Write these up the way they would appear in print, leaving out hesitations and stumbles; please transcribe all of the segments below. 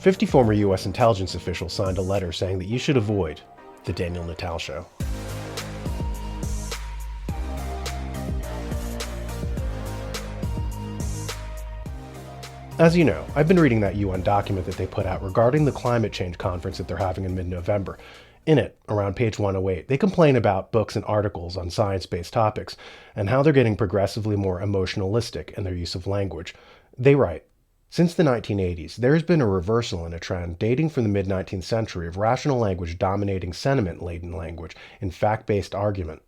50 former U.S. intelligence officials signed a letter saying that you should avoid The Daniel Natal Show. As you know, I've been reading that UN document that they put out regarding the climate change conference that they're having in mid-November. In it, around page 108, they complain about books and articles on science-based topics and how they're getting progressively more emotionalistic in their use of language. They write, "Since the 1980s, there has been a reversal in a trend dating from the mid-19th century of rational language dominating sentiment-laden language in fact-based argument."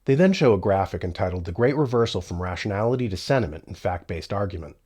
They then show a graphic entitled "The Great Reversal from Rationality to Sentiment in Fact-Based Argument."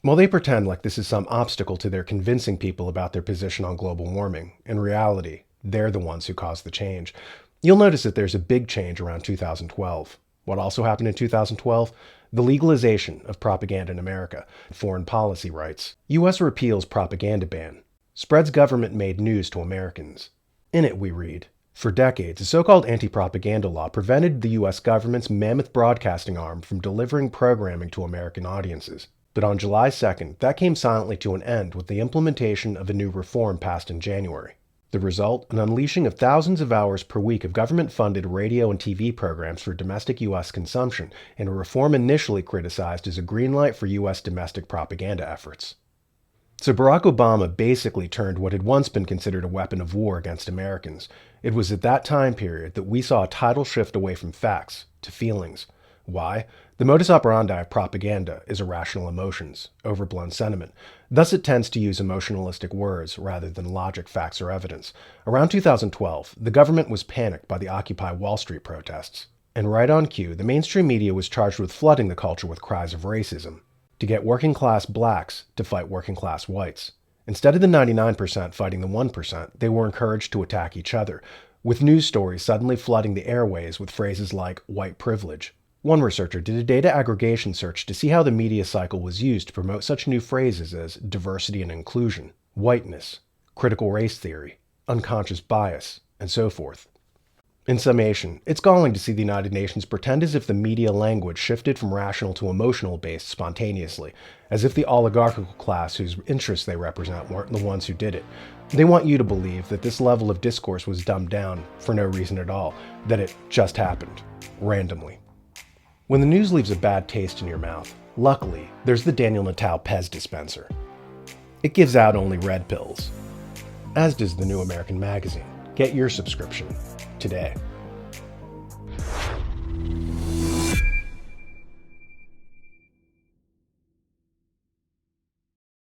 While they pretend like this is some obstacle to their convincing people about their position on global warming, in reality, they're the ones who caused the change. You'll notice that there's a big change around 2012. What also happened in 2012? The legalization of propaganda in America. Foreign policy rights. U.S. repeals propaganda ban. Spreads government-made news to Americans. In it we read, "For decades, a so-called anti-propaganda law prevented the U.S. government's mammoth broadcasting arm from delivering programming to American audiences. But on July 2nd, that came silently to an end with the implementation of a new reform passed in January. The result, an unleashing of thousands of hours per week of government-funded radio and TV programs for domestic U.S. consumption, and a reform initially criticized as a green light for U.S. domestic propaganda efforts." So Barack Obama basically turned what had once been considered a weapon of war against Americans. It was at that time period that we saw a tidal shift away from facts to feelings. Why? The modus operandi of propaganda is irrational emotions, overblown sentiment. Thus it tends to use emotionalistic words rather than logic, facts, or evidence. Around 2012, the government was panicked by the Occupy Wall Street protests. And right on cue, the mainstream media was charged with flooding the culture with cries of racism, to get working-class blacks to fight working-class whites. Instead of the 99% fighting the 1%, they were encouraged to attack each other, with news stories suddenly flooding the airways with phrases like white privilege. One researcher did a data aggregation search to see how the media cycle was used to promote such new phrases as diversity and inclusion, whiteness, critical race theory, unconscious bias, and so forth. In summation, it's galling to see the United Nations pretend as if the media language shifted from rational to emotional based spontaneously, as if the oligarchical class whose interests they represent weren't the ones who did it. They want you to believe that this level of discourse was dumbed down for no reason at all, that it just happened, randomly. When the news leaves a bad taste in your mouth, luckily, there's the Daniel Natal Pez dispenser. It gives out only red pills, as does the New American Magazine. Get your subscription today.